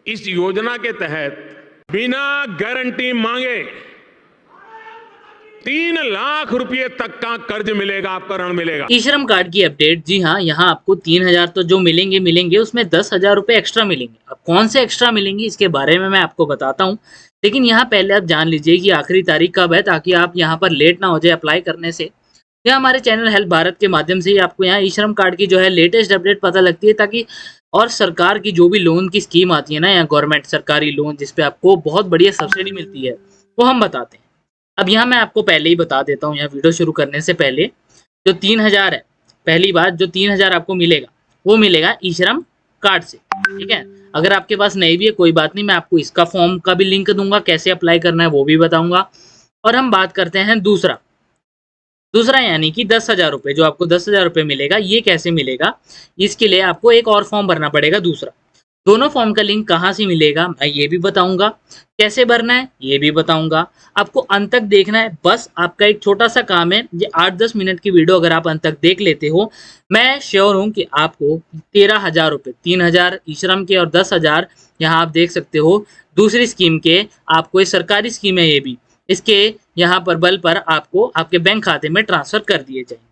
इस योजना के तहत बिना गारंटी मांगे 3 लाख रुपए तक का कर्ज मिलेगा, आपका ऋण मिलेगा। ई श्रम कार्ड की अपडेट, जी हाँ, यहाँ आपको 3,000 तो जो मिलेंगे उसमें 10,000 रुपए एक्स्ट्रा मिलेंगे। अब कौन से एक्स्ट्रा मिलेंगे इसके बारे में मैं आपको बताता हूँ, लेकिन यहाँ पहले आप जान लीजिए कि आखिरी तारीख कब है, ताकि आप यहाँ पर लेट ना हो जाए अप्लाई करने से। या हमारे चैनल हेल्प भारत के माध्यम से ही आपको यहाँ ई श्रम कार्ड की जो है लेटेस्ट अपडेट पता लगती है, ताकि और सरकार की जो भी लोन की स्कीम आती है ना, या गवर्नमेंट सरकारी लोन जिसपे आपको बहुत बढ़िया सब्सिडी मिलती है, वो हम बताते हैं। अब यहाँ मैं आपको पहले ही बता देता हूँ, यहाँ वीडियो शुरू करने से पहले, जो 3,000 है, पहली बात जो 3,000 आपको मिलेगा वो मिलेगा ई श्रम कार्ड से, ठीक है। अगर आपके पास नहीं भी है कोई बात नहीं, मैं आपको इसका फॉर्म का भी लिंक दूंगा, कैसे अप्लाई करना है वो भी बताऊंगा। और हम बात करते हैं दूसरा यानी कि 10,000 रुपये, जो आपको 10,000 रुपये मिलेगा, ये कैसे मिलेगा, इसके लिए आपको एक और फॉर्म भरना पड़ेगा दूसरा। दोनों फॉर्म का लिंक कहाँ से मिलेगा मैं ये भी बताऊंगा, कैसे भरना है ये भी बताऊंगा। आपको अंत तक देखना है, बस आपका एक छोटा सा काम है, ये 8-10 मिनट की वीडियो अगर आप अंत तक देख लेते हो, मैं श्योर हूँ कि आपको 13,000 रुपये, 3,000 ई श्रम के और 10,000 यहाँ आप देख सकते हो दूसरी स्कीम के, आपको ये सरकारी स्कीम है ये भी, इसके यहाँ पर बल पर आपको आपके बैंक खाते में ट्रांसफर कर दिए जाएंगे।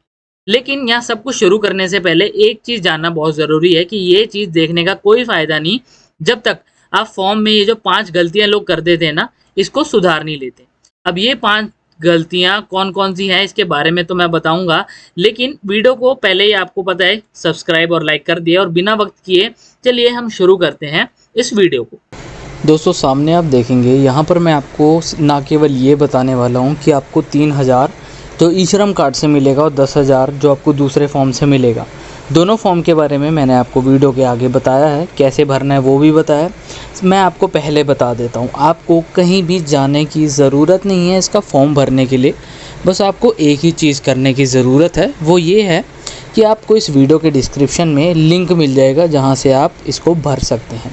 लेकिन यहाँ सब कुछ शुरू करने से पहले एक चीज जानना बहुत जरूरी है कि ये चीज देखने का कोई फायदा नहीं जब तक आप फॉर्म में ये जो 5 गलतियां लोग कर देते हैं ना, इसको सुधार नहीं लेते। अब ये 5 गलतियां कौन कौन सी हैं इसके बारे में तो मैं बताऊंगा, लेकिन वीडियो को पहले ही आपको पता है सब्सक्राइब और लाइक कर दिया, और बिना वक्त किए चलिए हम शुरू करते हैं इस वीडियो को। दोस्तों सामने आप देखेंगे यहाँ पर मैं आपको ना केवल ये बताने वाला हूँ कि आपको 3,000 जो ई श्रम कार्ड से मिलेगा और 10,000 जो आपको दूसरे फॉर्म से मिलेगा, दोनों फॉर्म के बारे में मैंने आपको वीडियो के आगे बताया है, कैसे भरना है वो भी बताया। मैं आपको पहले बता देता हूँ, आपको कहीं भी जाने की ज़रूरत नहीं है इसका फॉर्म भरने के लिए। बस आपको एक ही चीज़ करने की ज़रूरत है, वो ये है कि आपको इस वीडियो के डिस्क्रिप्शन में लिंक मिल जाएगा जहाँ से आप इसको भर सकते हैं।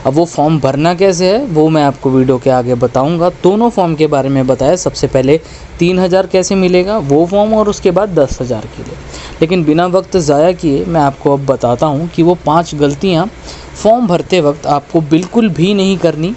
अब वो फॉर्म भरना कैसे है वो मैं आपको वीडियो के आगे बताऊंगा। दोनों फॉर्म के बारे में बताया, सबसे पहले 3,000 कैसे मिलेगा वो फॉर्म, और उसके बाद 10,000 के लिए। लेकिन बिना वक्त ज़ाया किए मैं आपको अब बताता हूं कि वो 5 गलतियां फॉर्म भरते वक्त आपको बिल्कुल भी नहीं करनी।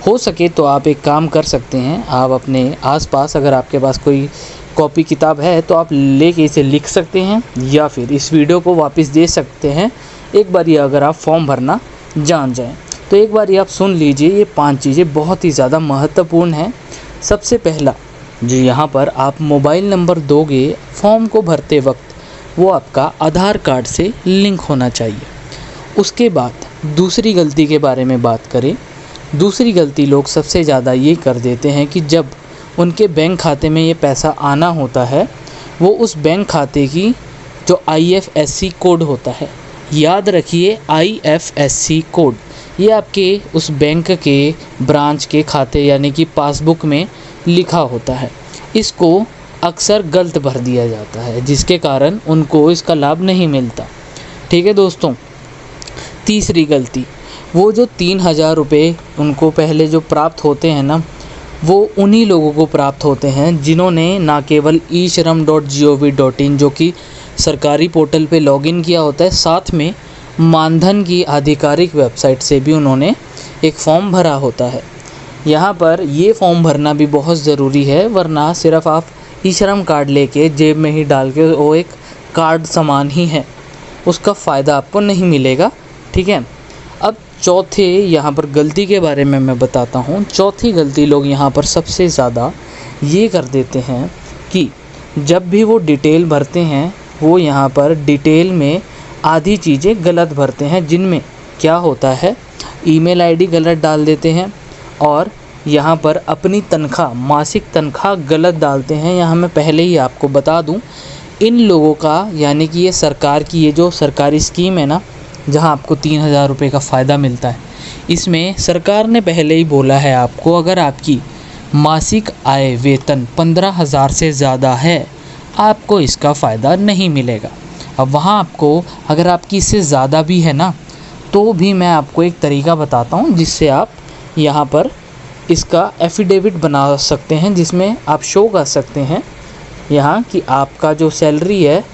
हो सके तो आप एक काम कर सकते हैं, आप अपने आसपास अगर आपके पास कोई कॉपी किताब है तो आप लेके इसे लिख सकते हैं, या फिर इस वीडियो को वापस दे सकते हैं एक बार, ये अगर आप फॉर्म भरना जान जाएँ तो एक बार ये आप सुन लीजिए। ये 5 चीज़ें बहुत ही ज़्यादा महत्वपूर्ण हैं। सबसे पहला जो यहाँ पर आप मोबाइल नंबर दोगे फॉर्म को भरते वक्त, वो आपका आधार कार्ड से लिंक होना चाहिए। उसके बाद दूसरी गलती के बारे में बात करें, दूसरी गलती लोग सबसे ज़्यादा ये कर देते हैं कि जब उनके बैंक खाते में ये पैसा आना होता है, वो उस बैंक खाते की जो IFSC कोड होता है, याद रखिए IFSC कोड, ये आपके उस बैंक के ब्रांच के खाते यानी कि पासबुक में लिखा होता है। इसको अक्सर गलत भर दिया जाता है, जिसके कारण उनको इसका लाभ नहीं मिलता। ठीक है दोस्तों। तीसरी गलती, वो जो 3,000 रुपये उनको पहले जो प्राप्त होते हैं ना, वो उन्हीं लोगों को प्राप्त होते हैं जिन्होंने ना केवल ishram.gov.in जो कि सरकारी पोर्टल पे लॉगिन किया होता है, साथ में मानधन की आधिकारिक वेबसाइट से भी उन्होंने एक फॉर्म भरा होता है। यहाँ पर ये फॉर्म भरना भी बहुत ज़रूरी है, वरना सिर्फ आप ई श्रम कार्ड लेके जेब में ही डाल के, वो एक कार्ड समान ही है, उसका फ़ायदा आपको नहीं मिलेगा। ठीक है। अब चौथे यहाँ पर गलती के बारे में मैं बताता हूँ। चौथी गलती लोग यहाँ पर सबसे ज़्यादा ये कर देते हैं कि जब भी वो डिटेल भरते हैं, वो यहाँ पर डिटेल में आधी चीज़ें गलत भरते हैं, जिनमें क्या होता है, ईमेल आईडी गलत डाल देते हैं, और यहाँ पर अपनी तनख्वाह, मासिक तनख्वाह गलत डालते हैं। यहाँ मैं पहले ही आपको बता दूँ, इन लोगों का यानी कि ये सरकार की ये जो सरकारी स्कीम है ना, जहाँ आपको 3,000 रुपये का फ़ायदा मिलता है, इसमें सरकार ने पहले ही बोला है आपको, अगर आपकी मासिक आय वेतन 15,000 से ज़्यादा है, आपको इसका फ़ायदा नहीं मिलेगा। अब वहाँ आपको अगर आपकी इससे ज़्यादा भी है ना, तो भी मैं आपको एक तरीका बताता हूँ जिससे आप यहाँ पर इसका एफिडेविट बना सकते हैं, जिसमें आप शो कर सकते हैं यहाँ कि आपका जो सैलरी है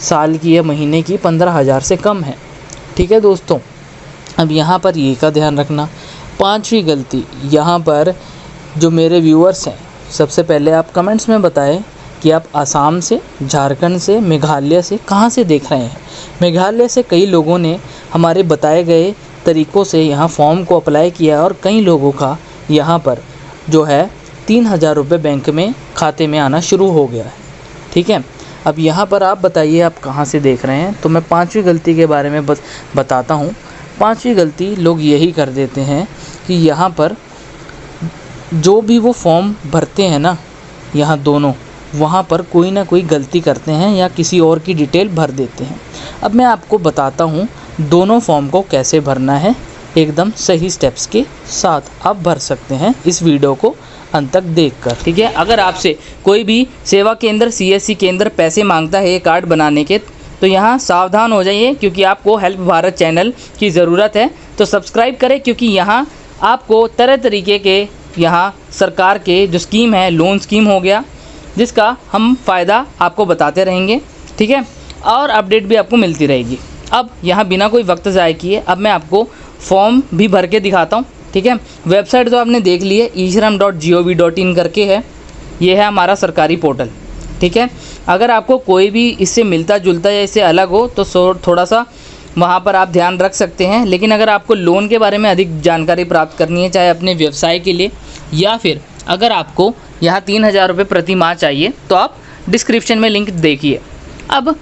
साल की या महीने की 15,000 से कम है। ठीक है दोस्तों। अब यहाँ पर ये का ध्यान रखना, पांचवी गलती, यहाँ पर जो मेरे व्यूअर्स हैं, सबसे पहले आप कमेंट्स में बताएं कि आप आसाम से, झारखंड से, मेघालय से कहाँ से देख रहे हैं। मेघालय से कई लोगों ने हमारे बताए गए तरीक़ों से यहाँ फॉर्म को अप्लाई किया और कई लोगों का यहाँ पर जो है 3000 रुपये बैंक में खाते में आना शुरू हो गया है। ठीक है, अब यहाँ पर आप बताइए आप कहाँ से देख रहे हैं। तो मैं पांचवी गलती के बारे में बताता हूँ। पांचवी गलती लोग यही कर देते हैं कि यहाँ पर जो भी वो फॉर्म भरते हैं ना, यहाँ दोनों, वहाँ पर कोई ना कोई गलती करते हैं या किसी और की डिटेल भर देते हैं। अब मैं आपको बताता हूँ दोनों फॉर्म को कैसे भरना है, एकदम सही स्टेप्स के साथ आप भर सकते हैं इस वीडियो को अंत तक देखकर। ठीक है, अगर आपसे कोई भी सेवा केंद्र, CSC केंद्र पैसे मांगता है ये कार्ड बनाने के, तो यहाँ सावधान हो जाइए क्योंकि आपको हेल्प भारत चैनल की ज़रूरत है। तो सब्सक्राइब करें क्योंकि यहाँ आपको तरह तरीके के यहाँ सरकार के जो स्कीम है, लोन स्कीम हो गया, जिसका हम फ़ायदा आपको बताते रहेंगे। ठीक है, और अपडेट भी आपको मिलती रहेगी। अब यहाँ बिना कोई वक्त ज़ाय किए अब मैं आपको फॉर्म भी भर के दिखाता हूँ। ठीक है, वेबसाइट तो आपने देख ली है, e-shram.gov.in करके है, ये है हमारा सरकारी पोर्टल। ठीक है, अगर आपको कोई भी इससे मिलता जुलता या इससे अलग हो तो थोड़ा सा वहाँ पर आप ध्यान रख सकते हैं। लेकिन अगर आपको लोन के बारे में अधिक जानकारी प्राप्त करनी है, चाहे अपने व्यवसाय के लिए या फिर अगर आपको यहाँ 3000 रुपये प्रति माह चाहिए, तो आप डिस्क्रिप्शन में लिंक देखिए। अब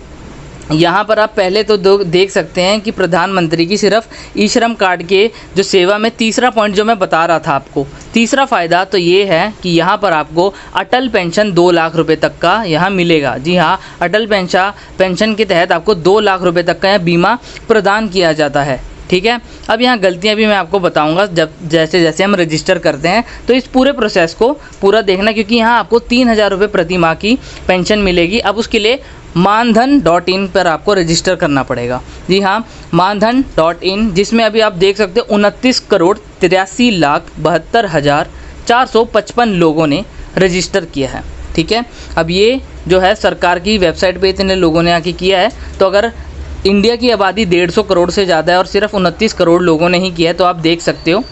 यहाँ पर आप पहले तो देख सकते हैं कि प्रधानमंत्री की सिर्फ ई-श्रम कार्ड के जो सेवा में तीसरा पॉइंट जो मैं बता रहा था आपको, तीसरा फ़ायदा तो ये है कि यहाँ पर आपको अटल पेंशन 2 लाख रुपए तक का यहाँ मिलेगा। जी हाँ, अटल पेंशन के तहत आपको 2 लाख रुपए तक का बीमा प्रदान किया जाता है। ठीक है, अब यहाँ गलतियाँ भी मैं आपको बताऊंगा जब जैसे जैसे हम रजिस्टर करते हैं, तो इस पूरे प्रोसेस को पूरा देखना क्योंकि यहाँ आपको 3000 रुपये प्रति माह की पेंशन मिलेगी। अब उसके लिए मानधन.in पर आपको रजिस्टर करना पड़ेगा। जी हाँ, मानधन.in, जिसमें अभी आप देख सकते हो 29,83,72,455 लोगों ने रजिस्टर किया है। ठीक है, अब ये जो है सरकार की वेबसाइट पे इतने लोगों ने आके किया है, तो अगर इंडिया की आबादी 150 करोड़ से ज़्यादा है और सिर्फ 29 करोड़ लोगों ने ही किया है, तो आप देख सकते हो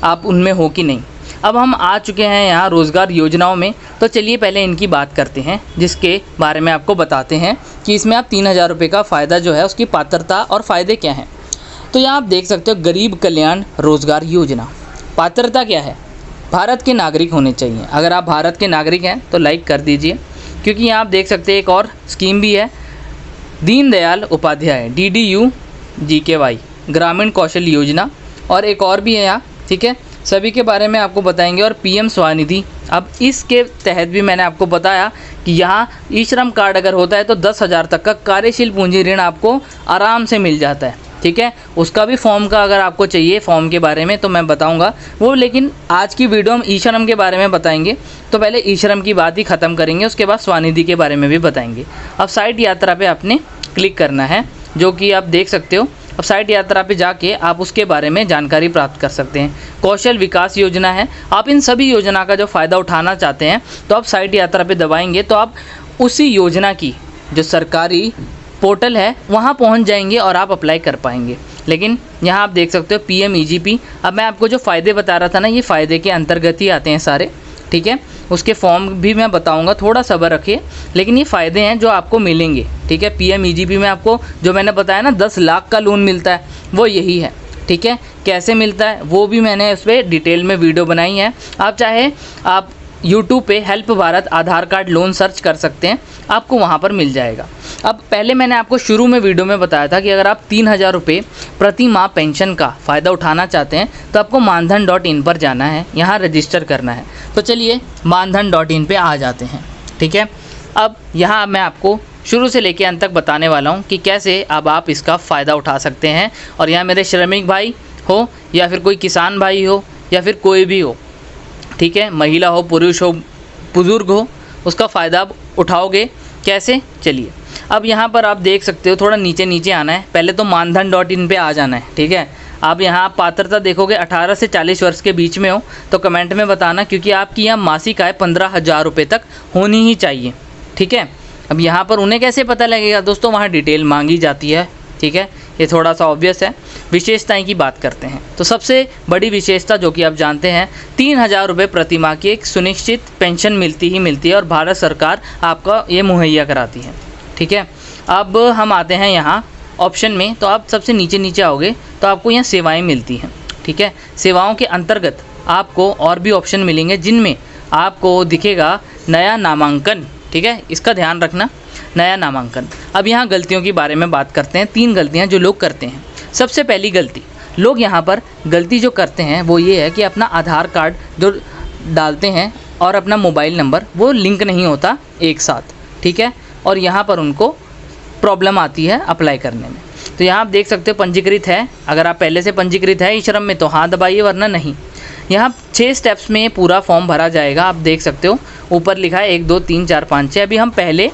आप उनमें हो कि नहीं। अब हम आ चुके हैं यहाँ रोज़गार योजनाओं में, तो चलिए पहले इनकी बात करते हैं, जिसके बारे में आपको बताते हैं कि इसमें आप 3000 रुपये का फ़ायदा जो है उसकी पात्रता और फ़ायदे क्या हैं। तो यहाँ आप देख सकते हो गरीब कल्याण रोज़गार योजना। पात्रता क्या है, भारत के नागरिक होने चाहिए। अगर आप भारत के नागरिक हैं तो लाइक कर दीजिए, क्योंकि यहाँ आप देख सकते हैं एक और स्कीम भी है, दीनदयाल उपाध्याय DDU-GKY ग्रामीण कौशल योजना, और एक और भी है यहाँ। ठीक है, सभी के बारे में आपको बताएंगे। और PM स्वनिधि, अब इसके तहत भी मैंने आपको बताया कि यहाँ ई-श्रम कार्ड अगर होता है तो 10,000 तक का कार्यशील पूंजी ऋण आपको आराम से मिल जाता है। ठीक है, उसका भी फॉर्म का अगर आपको चाहिए फॉर्म के बारे में तो मैं बताऊंगा वो, लेकिन आज की वीडियो हम ई-श्रम के बारे में बताएंगे। तो पहले ई-श्रम की बात ही ख़त्म करेंगे, उसके बाद स्वनिधि के बारे में भी बताएंगे। अब साइट यात्रा पे आपने क्लिक करना है, जो कि आप देख सकते हो। अब साइट यात्रा पे जाके आप उसके बारे में जानकारी प्राप्त कर सकते हैं। कौशल विकास योजना है, आप इन सभी योजना का जो फ़ायदा उठाना चाहते हैं तो आप साइट यात्रा पे दबाएंगे तो आप उसी योजना की जो सरकारी पोर्टल है वहाँ पहुँच जाएंगे और आप अप्लाई कर पाएंगे। लेकिन यहाँ आप देख सकते हो PM-EGP, अब मैं आपको जो फ़ायदे बता रहा था ना, ये फ़ायदे के अंतर्गत ही आते हैं सारे। ठीक है, उसके फॉर्म भी मैं बताऊंगा, थोड़ा सब्र रखिए, लेकिन ये फ़ायदे हैं जो आपको मिलेंगे। ठीक है, PM-EGP में आपको जो मैंने बताया ना 10 लाख का लोन मिलता है, वो यही है। ठीक है, कैसे मिलता है वो भी मैंने उस पर डिटेल में वीडियो बनाई है। आप चाहे आप YouTube पे हेल्प भारत आधार कार्ड लोन सर्च कर सकते हैं, आपको वहाँ पर मिल जाएगा। अब पहले मैंने आपको शुरू में वीडियो में बताया था कि अगर आप 3000 रुपये प्रति माह पेंशन का फ़ायदा उठाना चाहते हैं तो आपको मानधन.in पर जाना है, यहाँ रजिस्टर करना है। तो चलिए मानधन.in पे आ जाते हैं। ठीक है, अब यहाँ मैं आपको शुरू से लेकर अंत तक बताने वाला हूँ कि कैसे अब आप इसका फ़ायदा उठा सकते हैं। और यहाँ मेरे श्रमिक भाई हो या फिर कोई किसान भाई हो या फिर कोई भी हो, ठीक है, महिला हो, पुरुष हो, बुज़ुर्ग हो, उसका फ़ायदा आप उठाओगे कैसे। चलिए अब यहाँ पर आप देख सकते हो, थोड़ा नीचे नीचे आना है, पहले तो मानधन.in पे आ जाना है। ठीक है, अब यहाँ पात्रता देखोगे 18 से 40 वर्ष के बीच में हो तो कमेंट में बताना, क्योंकि आपकी यहाँ मासिक आय 15,000 रुपये तक होनी ही चाहिए। ठीक है, अब यहाँ पर उन्हें कैसे पता लगेगा दोस्तों, वहाँ डिटेल मांगी जाती है। ठीक है, ये थोड़ा सा ऑब्वियस है। विशेषताएं की बात करते हैं तो सबसे बड़ी विशेषता जो कि आप जानते हैं 3,000 रुपये प्रति माह की एक सुनिश्चित पेंशन मिलती है और भारत सरकार आपका ये मुहैया कराती है। ठीक है, अब हम आते हैं यहाँ ऑप्शन में, तो आप सबसे नीचे आओगे तो आपको यहाँ सेवाएं मिलती हैं। ठीक है, सेवाओं के अंतर्गत आपको और भी ऑप्शन मिलेंगे जिनमें आपको दिखेगा नया नामांकन। ठीक है, इसका ध्यान रखना, नया नामांकन। अब यहाँ गलतियों के बारे में बात करते हैं। 3 गलतियाँ जो लोग करते हैं। सबसे पहली गलती, लोग यहाँ पर गलती जो करते हैं वो ये है कि अपना आधार कार्ड जो डालते हैं और अपना मोबाइल नंबर वो लिंक नहीं होता एक साथ। ठीक है, और यहाँ पर उनको प्रॉब्लम आती है अप्लाई करने में। तो यहाँ आप देख सकते हो पंजीकृत है, अगर आप पहले से पंजीकृत है ई श्रम में तो हाँ दबाइए, वरना नहीं। यहाँ 6 स्टेप्स में पूरा फॉर्म भरा जाएगा। आप देख सकते हो ऊपर लिखा है 1 2 3 4 5 6। अभी हम पहले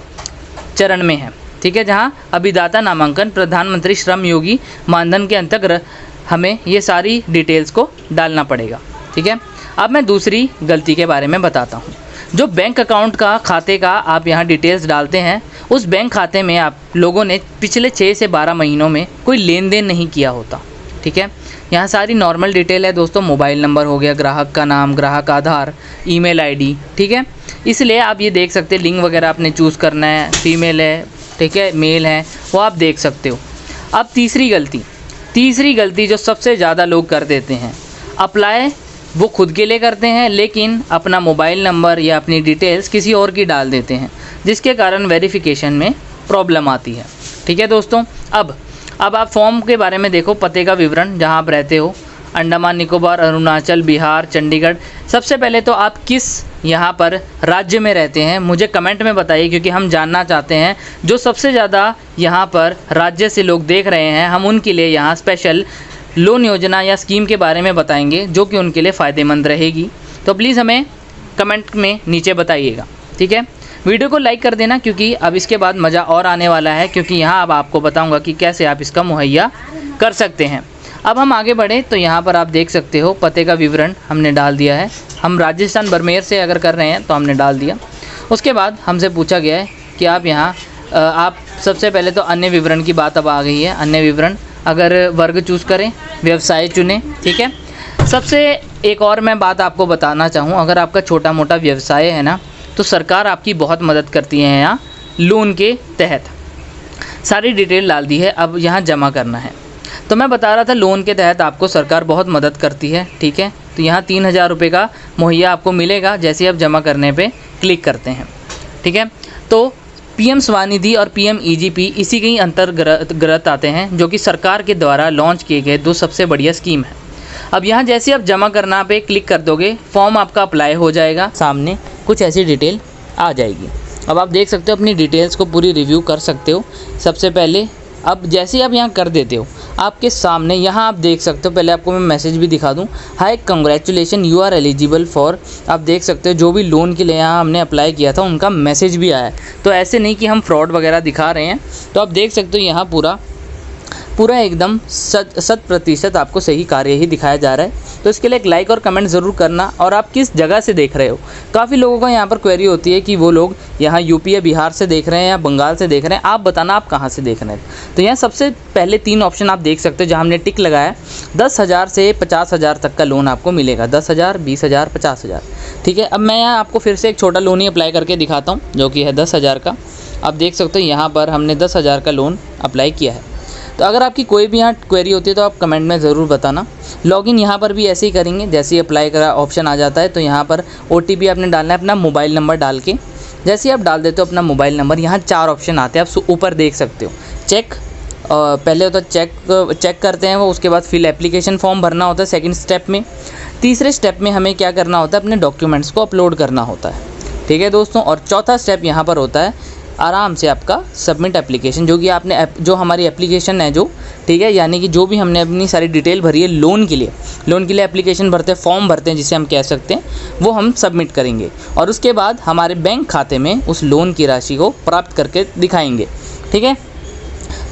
चरण में हैं। ठीक है, जहाँ अभिदाता नामांकन प्रधानमंत्री श्रम योगी मानधन के अंतर्गत हमें ये सारी डिटेल्स को डालना पड़ेगा। ठीक है, अब मैं दूसरी गलती के बारे में बताता हूँ। जो बैंक अकाउंट का खाते का आप यहाँ डिटेल्स डालते हैं, उस बैंक खाते में आप लोगों ने पिछले 6 से 12 महीनों में कोई लेन देन नहीं किया होता। ठीक है, यहाँ सारी नॉर्मल डिटेल है दोस्तों, मोबाइल नंबर हो गया, ग्राहक का नाम, ग्राहक आधार, ईमेल आईडी। ठीक है, इसलिए आप ये देख सकते हैं लिंग वगैरह आपने चूज़ करना है, फीमेल है, ठीक है, मेल है, वो आप देख सकते हो। अब तीसरी गलती जो सबसे ज़्यादा लोग कर देते हैं, अप्लाई वो खुद के लिए करते हैं लेकिन अपना मोबाइल नंबर या अपनी डिटेल्स किसी और की डाल देते हैं, जिसके कारण वेरिफिकेशन में प्रॉब्लम आती है। ठीक है दोस्तों, अब आप फॉर्म के बारे में देखो, पते का विवरण, जहां आप रहते हो, अंडमान निकोबार, अरुणाचल, बिहार, चंडीगढ़। सबसे पहले तो आप किस यहाँ पर राज्य में रहते हैं मुझे कमेंट में बताइए, क्योंकि हम जानना चाहते हैं जो सबसे ज़्यादा यहाँ पर राज्य से लोग देख रहे हैं, हम उनके लिए यहाँ स्पेशल लोन योजना या स्कीम के बारे में बताएंगे जो कि उनके लिए फ़ायदेमंद रहेगी। तो प्लीज़ हमें कमेंट में नीचे बताइएगा। ठीक है, वीडियो को लाइक कर देना, क्योंकि अब इसके बाद मज़ा और आने वाला है, क्योंकि यहाँ अब आपको बताऊंगा कि कैसे आप इसका मुहैया कर सकते हैं। अब हम आगे बढ़े तो यहाँ पर आप देख सकते हो पते का विवरण हमने डाल दिया है। हम राजस्थान बरमेर से अगर कर रहे हैं तो हमने डाल दिया। उसके बाद हमसे पूछा गया है कि आप यहाँ आप सबसे पहले तो अन्य विवरण की बात अब आ गई है। अन्य विवरण, अगर वर्ग चूज़ करें, व्यवसाय चुनें। ठीक है, सबसे एक और मैं बात आपको बताना चाहूँ, अगर आपका छोटा मोटा व्यवसाय है ना, तो सरकार आपकी बहुत मदद करती है। यहाँ लोन के तहत सारी डिटेल डाल दी है, अब यहाँ जमा करना है। तो मैं बता रहा था लोन के तहत आपको सरकार बहुत मदद करती है। ठीक है, तो यहाँ 3,000 रुपये का मुहैया आपको मिलेगा जैसे आप जमा करने पे क्लिक करते हैं। ठीक है, तो पीएम स्वनिधि और पीएम ईजीपी इसी के ही अंतर्गत आते हैं, जो कि सरकार के द्वारा लॉन्च किए गए 2 सबसे बढ़िया स्कीम है। अब यहाँ जैसे आप जमा करना पे क्लिक कर दोगे, फॉर्म आपका अप्लाई हो जाएगा, सामने कुछ ऐसी डिटेल आ जाएगी। अब आप देख सकते हो अपनी डिटेल्स को पूरी रिव्यू कर सकते हो। सबसे पहले अब जैसे आप यहाँ कर देते हो, आपके सामने यहाँ आप देख सकते हो, पहले आपको मैं मैसेज भी दिखा दूँ, hi congratulation you are eligible for. आप देख सकते हो जो भी लोन के लिए यहाँ हमने अप्लाई किया था उनका मैसेज भी आया है। तो ऐसे नहीं कि हम फ्रॉड वगैरह दिखा रहे हैं। तो आप देख सकते हो यहाँ पूरा एकदम 100% आपको सही कार्य ही दिखाया जा रहा है। तो इसके लिए एक लाइक और कमेंट ज़रूर करना, और आप किस जगह से देख रहे हो। काफ़ी लोगों का यहाँ पर क्वेरी होती है कि वो लोग यहाँ यूपी या बिहार से देख रहे हैं या बंगाल से देख रहे हैं, आप बताना आप कहाँ से देख रहे हैं। तो यहाँ सबसे पहले 3 ऑप्शन आप देख सकते हो जहाँ हमने टिक लगाया। 10,000 से 50,000 तक का लोन आपको मिलेगा, 10,000, 20,000, 50,000। ठीक है, अब मैं यहाँ आपको फिर से एक छोटा लोन ही अप्लाई करके दिखाता हूँ जो कि है 10,000 का। आप देख सकते हो यहाँ पर हमने 10,000 का लोन अप्लाई किया है। तो अगर आपकी कोई भी यहाँ क्वेरी होती है तो आप कमेंट में ज़रूर बताना। लॉगिन यहाँ पर भी ऐसे ही करेंगे, जैसे ही अप्लाई करा ऑप्शन आ जाता है तो यहाँ पर OTP आपने डालना है अपना मोबाइल नंबर डाल के। जैसे ही आप डाल देते हो अपना मोबाइल नंबर, यहाँ 4 ऑप्शन आते हैं, आप ऊपर देख सकते हो। चेक, पहले होता है चेक करते हैं वो, उसके बाद फिल एप्लीकेशन फॉर्म भरना होता है सेकंड स्टेप में। तीसरे स्टेप में हमें क्या करना होता है, अपने डॉक्यूमेंट्स को अपलोड करना होता है। ठीक है दोस्तों, और चौथा स्टेप यहाँ पर होता है आराम से आपका सबमिट एप्लीकेशन, जो कि आपने जो हमारी एप्लीकेशन है जो, ठीक है, यानी कि जो भी हमने अपनी सारी डिटेल भरी है लोन के लिए एप्लीकेशन भरते हैं, फॉर्म भरते हैं जिसे हम कह सकते हैं, वो हम सबमिट करेंगे और उसके बाद हमारे बैंक खाते में उस लोन की राशि को प्राप्त करके दिखाएंगे। ठीक है,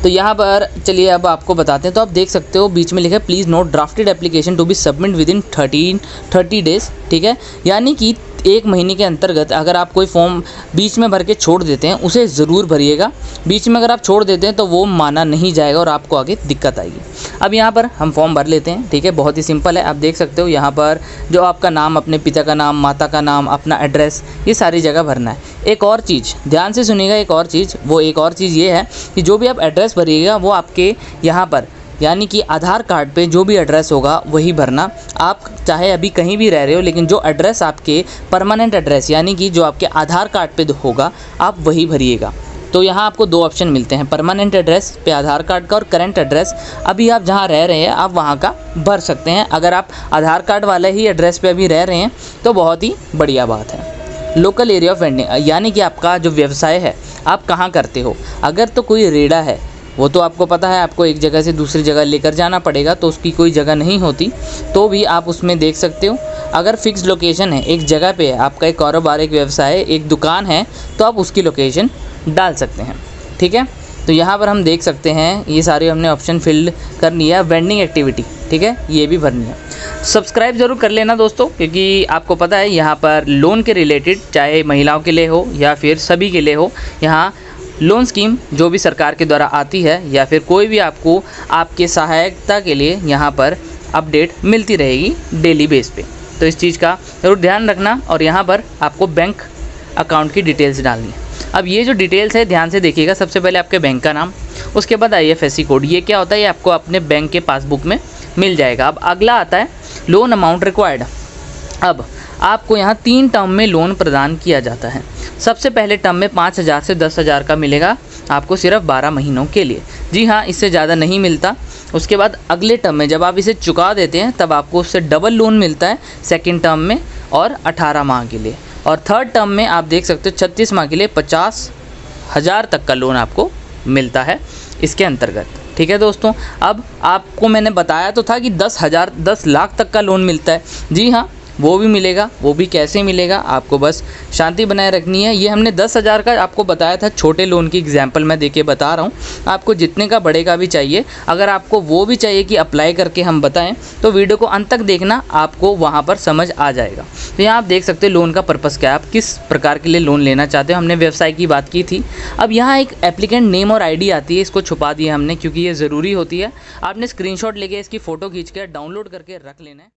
तो यहाँ पर चलिए अब आपको बताते हैं। तो आप देख सकते हो बीच में लिखा है please note drafted application to be submit within 30 days. ठीक है, यानी कि 1 महीने के अंतर्गत अगर आप कोई फॉर्म बीच में भर के छोड़ देते हैं उसे ज़रूर भरिएगा। बीच में अगर आप छोड़ देते हैं तो वो माना नहीं जाएगा और आपको आगे दिक्कत आएगी। अब यहाँ पर हम फॉर्म भर लेते हैं, ठीक है। बहुत ही सिंपल है, आप देख सकते हो यहाँ पर जो आपका नाम, अपने पिता का नाम, माता का नाम, अपना एड्रेस, ये सारी जगह भरना है। एक और चीज़ ध्यान से सुनिएगा, एक और चीज़ ये है कि जो भी आप एड्रेस भरिएगा वो आपके यहाँ पर यानी कि आधार कार्ड पे जो भी एड्रेस होगा वही भरना। आप चाहे अभी कहीं भी रह रहे हो लेकिन जो एड्रेस आपके परमानेंट एड्रेस यानी कि जो आपके आधार कार्ड पे होगा आप वही भरिएगा। तो यहाँ आपको 2 ऑप्शन मिलते हैं, परमानेंट एड्रेस पे आधार कार्ड का और करंट एड्रेस अभी आप जहाँ रह रहे हैं आप वहाँ का भर सकते हैं। अगर आप आधार कार्ड वाले ही एड्रेस पे अभी रह रहे हैं तो बहुत ही बढ़िया बात है। लोकल एरिया ऑफ वेंडिंग यानी कि आपका जो व्यवसाय है आप कहाँ करते हो। अगर तो कोई रेड़ा है वो तो आपको पता है, आपको एक जगह से दूसरी जगह लेकर जाना पड़ेगा, तो उसकी कोई जगह नहीं होती तो भी आप उसमें देख सकते हो। अगर फिक्स लोकेशन है, एक जगह पे है, आपका एक कारोबार, एक व्यवसाय, एक दुकान है, तो आप उसकी लोकेशन डाल सकते हैं, ठीक है। तो यहाँ पर हम देख सकते हैं ये सारे हमने ऑप्शन फिल कर लिया। वेंडिंग एक्टिविटी, ठीक है, ये भी भरनी है। सब्सक्राइब ज़रूर कर लेना दोस्तों, क्योंकि आपको पता है यहाँ पर लोन के रिलेटेड, चाहे महिलाओं के लिए हो या फिर सभी के लिए हो, यहाँ लोन स्कीम जो भी सरकार के द्वारा आती है या फिर कोई भी आपको आपके सहायता के लिए यहाँ पर अपडेट मिलती रहेगी डेली बेस पे। तो इस चीज़ का ज़रूर ध्यान रखना और यहाँ पर आपको बैंक अकाउंट की डिटेल्स डालनी है। अब ये जो डिटेल्स है ध्यान से देखिएगा, सबसे पहले आपके बैंक का नाम, उसके बाद IFSC कोड। ये क्या होता है, ये आपको अपने बैंक के पासबुक में मिल जाएगा। अब अगला आता है लोन अमाउंट रिक्वायर्ड। अब आपको यहाँ 3 टर्म में लोन प्रदान किया जाता है। सबसे पहले टर्म में 5,000 से 10,000 का मिलेगा आपको सिर्फ 12 महीनों के लिए। जी हाँ, इससे ज़्यादा नहीं मिलता। उसके बाद अगले टर्म में जब आप इसे चुका देते हैं तब आपको उससे डबल लोन मिलता है सेकंड टर्म में और 18 माह के लिए। और थर्ड टर्म में आप देख सकते हो 36 माह के लिए 50,000 तक का लोन आपको मिलता है इसके अंतर्गत, ठीक है दोस्तों। अब आपको मैंने बताया तो था कि 10 लाख तक का लोन मिलता है। जी हाँ, वो भी मिलेगा। वो भी कैसे मिलेगा, आपको बस शांति बनाए रखनी है। ये हमने 10,000 का आपको बताया था, छोटे लोन की एग्जांपल मैं देके बता रहा हूँ। आपको जितने का बड़े का भी चाहिए, अगर आपको वो भी चाहिए कि अप्लाई करके हम बताएं तो वीडियो को अंत तक देखना, आपको वहाँ पर समझ आ जाएगा। तो यहाँ आप देख सकते हैं लोन का पर्पज़ क्या है, आप किस प्रकार के लिए लोन लेना चाहते हो। हमने व्यवसाय की बात की थी। अब यहाँ एक एप्लीकेंट नेम और ID आती है, इसको छुपा दिया हमने क्योंकि ये ज़रूरी होती है। आपने स्क्रीनशॉट लेके इसकी फ़ोटो खींच कर डाउनलोड करके रख लेना है।